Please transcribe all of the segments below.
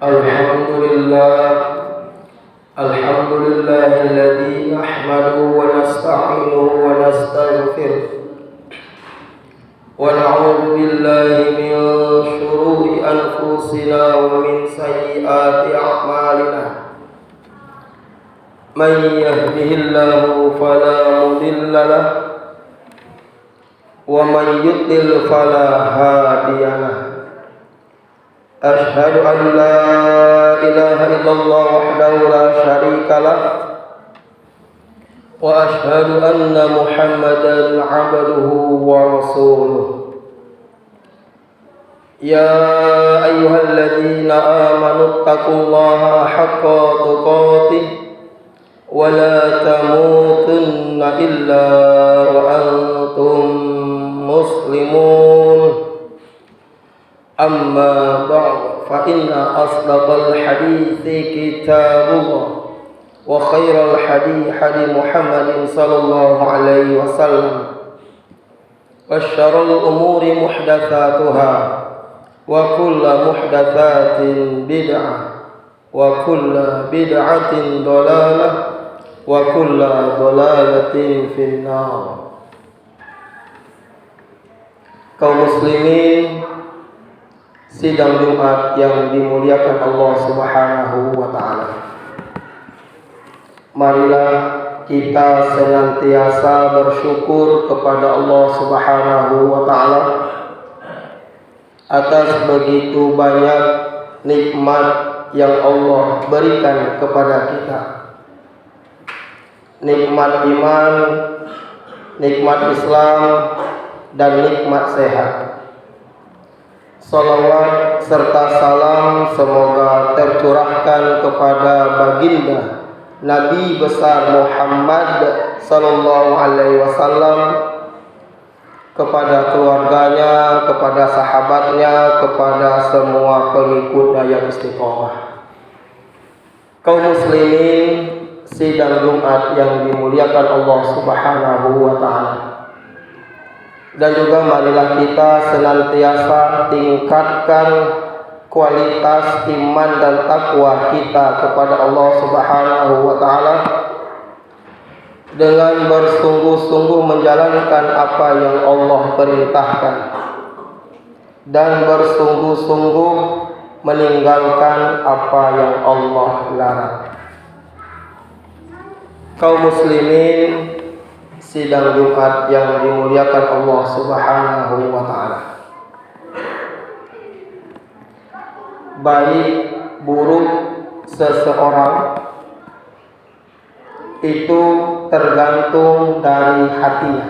Alhamdulillah, alhamdulillahilladzi nahmaduhu wa nasta'inuhu wa nastaghfiruh wa na'udzu billahi min shururi anfusina wa min sayyiati a'malina. Man yahdihillahu fala mudilla lahu wa man yudlil fala hadiya lahu. Ashhadu an la ilaha illallah wahdahu la syarika lah wa ashhadu anna Muhammadan 'abduhu wa rasuluh. Ya ayyuhalladzina amanu taqullaha haqqa tuqatih wa la tamutunna illa wa antum muslimun. Amma ba'd, fa inna asdaqal hadithi kitabullah wa khairal hadi Muhammadin sallallahu alaihi wasallam wa syarrul umuri muhdatsatuha wa kullu muhdatsatin bid'ah wa kullu bid'atin dhalalah wa kullu dhalalatin finnar. Kaum muslimin sidang Jumat yang dimuliakan Allah Subhanahu wa taala. Marilah kita senantiasa bersyukur kepada Allah Subhanahu wa taala atas begitu banyak nikmat yang Allah berikan kepada kita. Nikmat iman, nikmat Islam, dan nikmat sehat. Salawat serta salam semoga tercurahkan kepada baginda Nabi besar Muhammad sallallahu alaihi wasallam, kepada keluarganya, kepada sahabatnya, kepada semua pengikutnya yang istiqomah. Kaum muslimin sidang Jumat yang dimuliakan Allah Subhanahu wa taala. Dan juga marilah kita senantiasa tingkatkan kualitas iman dan takwa kita kepada Allah Subhanahu wa taala dengan bersungguh-sungguh menjalankan apa yang Allah perintahkan dan bersungguh-sungguh meninggalkan apa yang Allah larang. Kaum muslimin sidang Jumat yang dimuliakan Allah Subhanahu wa taala. Baik buruk seseorang itu tergantung dari hatinya.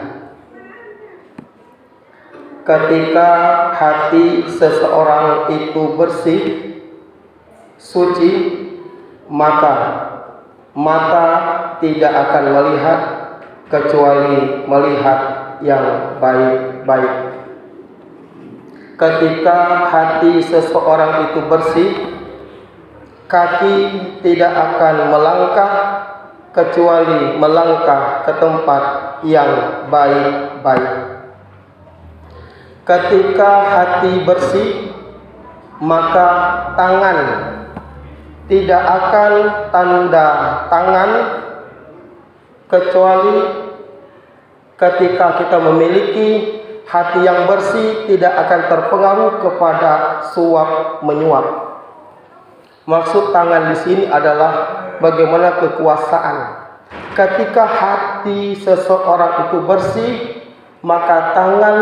Ketika hati seseorang itu bersih, suci, maka mata tidak akan melihat kecuali melihat yang baik-baik. Ketika hati seseorang itu bersih, kaki tidak akan melangkah kecuali melangkah ke tempat yang baik-baik. Ketika hati bersih, maka tangan tidak akan tanda tangan kecuali ketika kita memiliki hati yang bersih, tidak akan terpengaruh kepada suap menyuap. Maksud tangan di sini adalah bagaimana kekuasaan. Ketika hati seseorang itu bersih, maka tangan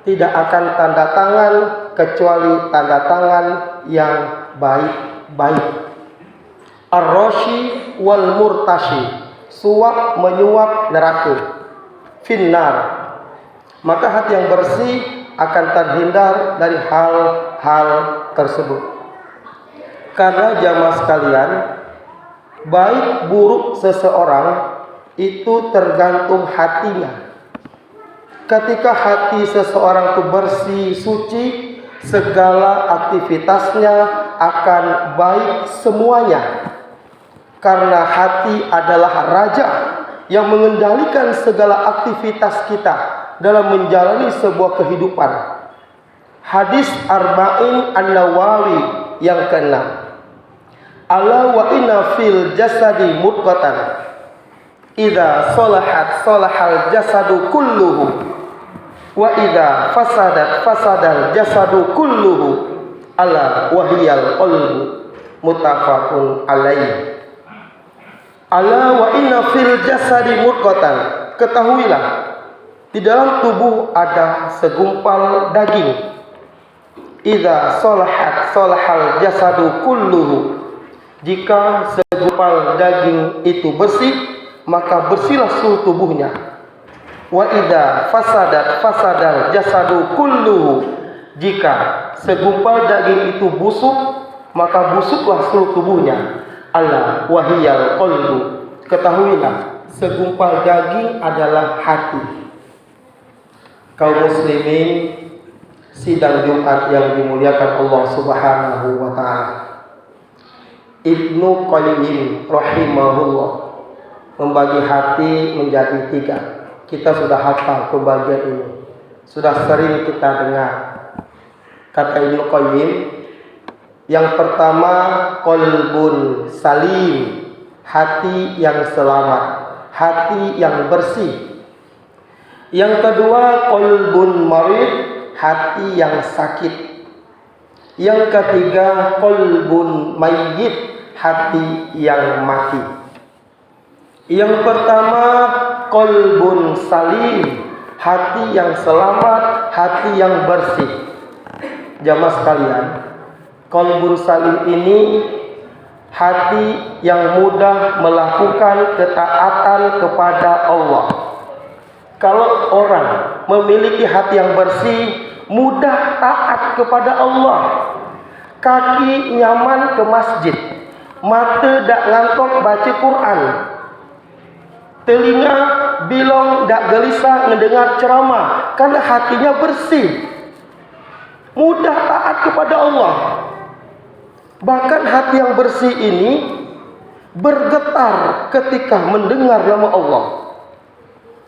tidak akan tanda tangan kecuali tanda tangan yang baik-baik. Ar-rashi wal murtashi, suap menyuap neraka, finnar. Maka hati yang bersih akan terhindar dari hal-hal tersebut. Karena jamaah sekalian, baik buruk seseorang itu tergantung hatinya. Ketika hati seseorang itu bersih, suci, segala aktivitasnya akan baik semuanya. Karena hati adalah raja yang mengendalikan segala aktivitas kita dalam menjalani sebuah kehidupan. Hadis Arba'in An-Nawawi yang ke-6. Ala wa inna fil jasadi mudghatan idza salahat salahal jasadu kulluhu wa idza fasadat fasadal jasadu kulluhu ala wahiyal qalbu muttafaqun alaih. Ala wa inna fil jasadi mudghatan, ketahuilah di dalam tubuh ada segumpal daging. Idza salahat salahal jasadu kulluhu, jika segumpal daging itu bersih, maka bersihlah seluruh tubuhnya. Wa idza fasadat fasadal jasadu kulluhu, jika segumpal daging itu busuk, maka busuklah seluruh tubuhnya. Ala wahiyal qalbu, ketahuilah segumpal daging adalah hati. Kaum muslimin, sidang Jumat yang dimuliakan Allah Subhanahu wa taala. Ibnu Qayyim rahimahullah membagi hati menjadi 3. Kita sudah hafal pembagian ini, sudah sering kita dengar. Kata Ibnu Qayyim, yang pertama qalbun salim, hati yang selamat, hati yang bersih. Yang kedua qalbun marid, hati yang sakit. Yang ketiga qalbun mayyit, hati yang mati. Yang pertama qalbun salim, hati yang selamat, hati yang bersih. Jamaah sekalian, qalbun salim ini hati yang mudah melakukan ketaatan kepada Allah. Kalau orang memiliki hati yang bersih, mudah taat kepada Allah. Kaki nyaman ke masjid, mata dak ngantok baca Quran, telinga bilong dak gelisah mendengar ceramah, karena hatinya bersih, mudah taat kepada Allah. Bahkan hati yang bersih ini bergetar ketika mendengar nama Allah.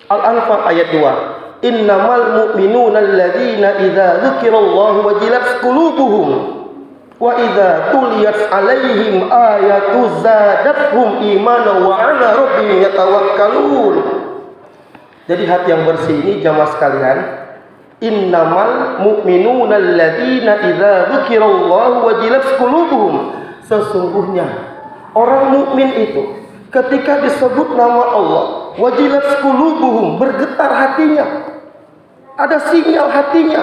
Al-Anfal ayat 2. Innamal mu'minuna alladzina idza dzukirallahu wajilat qulubuhum wa idza tuliyat 'alaihim ayatu zadatuhum imanan wa 'ala rabbihim yatawakkalun. Jadi hati yang bersih ini jamaah sekalian, innamal mu'minuna alladzina idza dzukirallahu wajilat qulubuhum, sesungguhnya orang mukmin itu ketika disebut nama Allah, wajilat qulubuhum, bergetar hatinya, ada sinyal hatinya.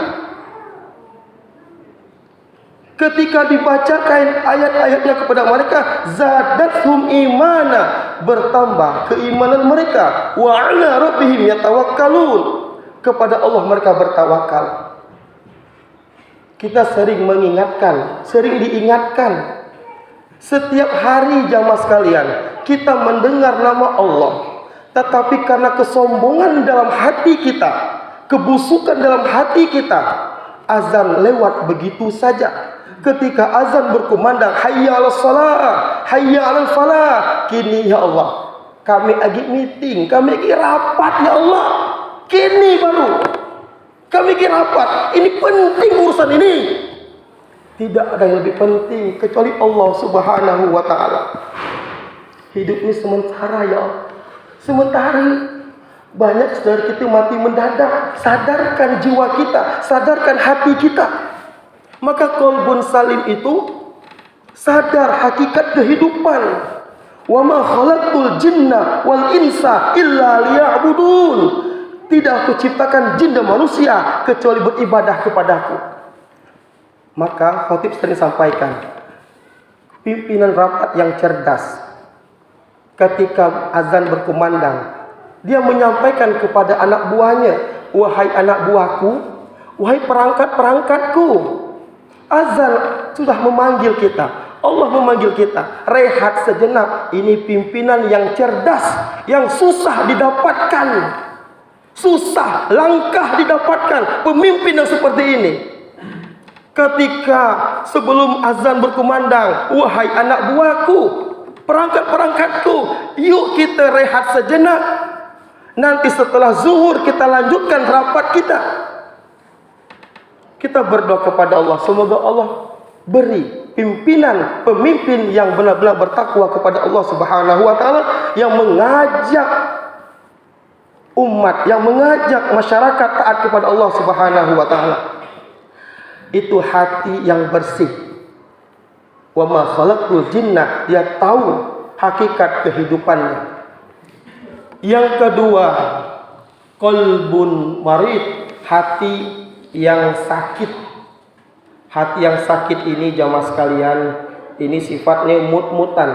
Ketika dibacakan ayat-ayatnya kepada mereka, zadathum imana, bertambah keimanan mereka, wa 'ala rabbihim yatawakkalun, kepada Allah mereka bertawakal. Kita sering mengingatkan, sering diingatkan. Setiap hari jamaah sekalian, kita mendengar nama Allah, tetapi karena kesombongan dalam hati kita, kebusukan dalam hati kita, azan lewat begitu saja. Ketika azan berkumandang, hayya 'alas shalah, hayya 'alal falah, kini ya Allah, kami lagi meeting, kami lagi rapat ya Allah, kini baru kami lagi rapat, ini penting urusan ini. Tidak ada yang lebih penting kecuali Allah Subhanahu wa ta'ala. Hidup ini sementara ya Allah, sementara. Banyak saudara kita mati mendadak. Sadarkan jiwa kita, sadarkan hati kita. Maka qalbun salim itu sadar hakikat kehidupan. Wa ma khalaqtul jinna wal insa illa liya'budun. Tidak aku ciptakan jin dan manusia kecuali beribadah kepadaku. Maka khotib sering sampaikan, pimpinan rapat yang cerdas, ketika azan berkumandang, dia menyampaikan kepada anak buahnya, wahai anak buahku, wahai perangkat-perangkatku, azan sudah memanggil kita, Allah memanggil kita, rehat sejenak. Ini pimpinan yang cerdas, yang susah didapatkan, susah langkah didapatkan pemimpin yang seperti ini. Ketika sebelum azan berkumandang, wahai anak buahku, perangkat-perangkatku, yuk kita rehat sejenak. Nanti setelah zuhur kita lanjutkan rapat kita. Kita berdoa kepada Allah, semoga Allah beri pemimpin yang benar-benar bertakwa kepada Allah Subhanahu wa taala, yang mengajak umat, yang mengajak masyarakat taat kepada Allah Subhanahu wa taala. Itu hati yang bersih. Wa ma khalaqtul jinna, dia tahu hakikat kehidupannya. Yang kedua, qalbun marid, hati yang sakit. Hati yang sakit ini jamaah sekalian, ini sifatnya mut-mutan.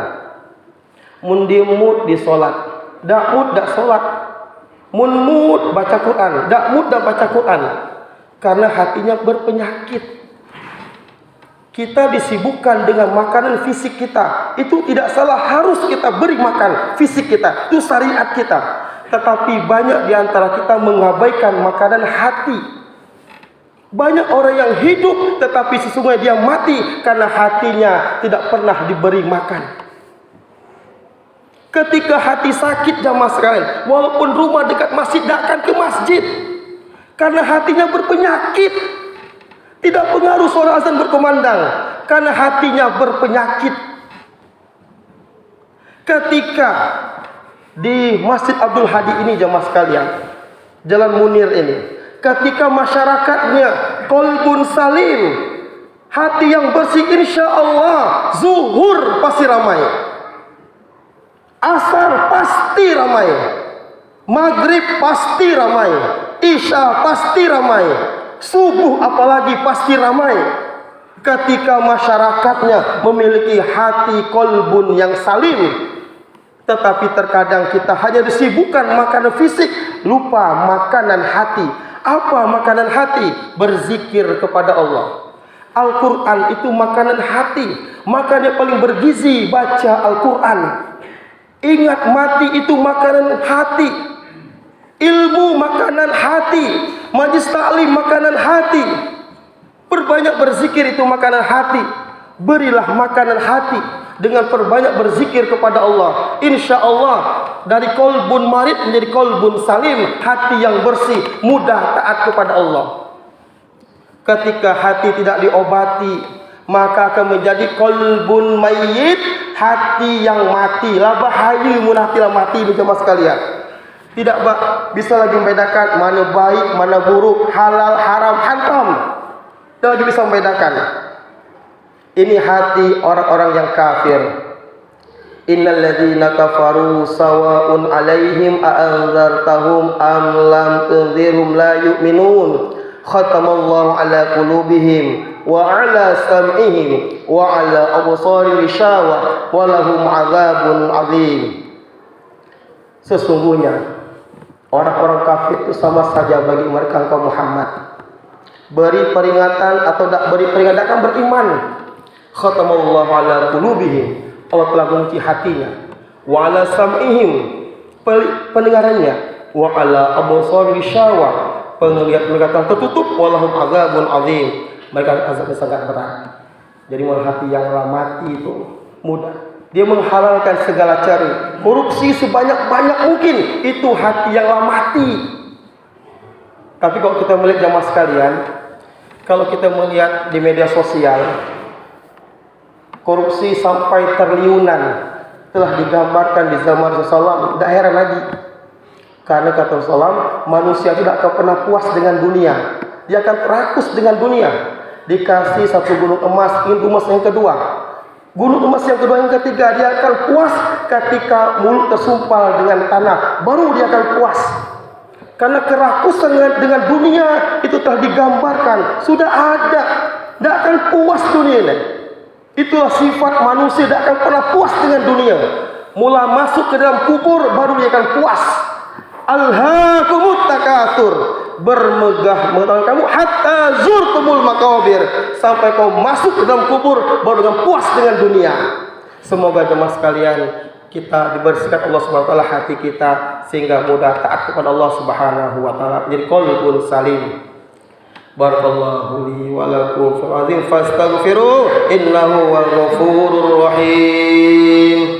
Mun di mut di salat, dak mut dak salat. Mun mut baca Quran, dak mut dak baca Quran. Karena hatinya berpenyakit. Kita disibukkan dengan makanan fisik kita. Itu tidak salah, harus kita beri makan fisik kita. Itu syariat kita. Tetapi banyak di antara kita mengabaikan makanan hati. Banyak orang yang hidup tetapi sesungguhnya dia mati karena hatinya tidak pernah diberi makan. Ketika hati sakit jamaah sekalian, walaupun rumah dekat masjid, tidak akan ke masjid. Karena hatinya berpenyakit. Tidak pengaruh suara azan berkumandang, karena hatinya berpenyakit. Ketika di Masjid Abdul Hadi ini jamaah sekalian, Jalan Munir ini, ketika masyarakatnya qalbun salim, hati yang bersih, insya Allah zuhur pasti ramai, asar pasti ramai, maghrib pasti ramai, isya pasti ramai, subuh apalagi pasti ramai. Ketika masyarakatnya memiliki hati qalbun yang salim. Tetapi terkadang kita hanya disibukkan makanan fisik, lupa makanan hati. Apa makanan hati? Berzikir kepada Allah. Al-Quran itu makanan hati. Makanan yang paling bergizi, baca Al-Quran. Ingat mati itu makanan hati. Ilmu makanan hati. Majlis taklim makanan hati. Perbanyak berzikir itu makanan hati. Berilah makanan hati dengan perbanyak berzikir kepada Allah. Insya Allah dari qalbun marid menjadi qalbun salim, hati yang bersih, mudah taat kepada Allah. Ketika hati tidak diobati, maka akan menjadi qalbun mayyit, hati yang mati. Lah bahaya mun hati lah mati ini jemaah sekalian. Tidak bisa lagi membedakan mana baik, mana buruk, halal, haram, haram. Tidak lagi bisa membedakan. Ini hati orang-orang yang kafir. Innal ladzina kafaru sawa'un 'alaihim a'anzartahum am lam tunzirhum la yu'minun. Khatamallahu 'ala qulubihim wa 'ala sam'ihim wa 'ala absarihim ghishawa wa lahum 'adzabun 'adzim. Sesungguhnya orang-orang kafir itu sama saja bagi mereka engkau Muhammad. Beri peringatan atau tak beri peringatan akan beriman. Khatamallahu ala qulubihim, Allah telah mengunci hatinya. Wa ala sam'ihim, pendengarannya. Wa ala absarihim ghishawa, penglihatan mereka tertutup. Walahum adzabun azim, mereka azabnya sangat berat. Jadi hati yang mati itu mudah. Dia menghalalkan segala cara, korupsi sebanyak-banyak mungkin, itu hati yang mati. Tapi kalau kita melihat jamaah sekalian, kalau kita melihat di media sosial, korupsi sampai triliunan telah digambarkan di zaman Rasulullah. Tidak heran lagi, karena kata Rasulullah, manusia tidak akan pernah puas dengan dunia. Dia akan rakus dengan dunia. Dikasih satu gunung emas, ingin emas yang kedua. Gunung emas yang kedua, yang ketiga, dia akan puas ketika mulut tersumpal dengan tanah. Baru dia akan puas. Karena kerakusan dengan dunia itu telah digambarkan, sudah ada. Tidak akan puas dunia ini. Itulah sifat manusia, tidak akan pernah puas dengan dunia. Mula masuk ke dalam kubur, baru dia akan puas. Alhaakumut takatsur, bermegah-megah kamu hatta zurtumul maqabir, sampai kau masuk ke dalam kubur baru dengan puas dengan dunia. Semoga jemaah sekalian kita dibersihkan Allah Subhanahu wa taala hati kita sehingga mudah taat kepada Allah Subhanahu wa taala, jadi qalbun salim. Barakallahu li wa lakum fil azim fastaghfiru innahu wal ghafurur rahim.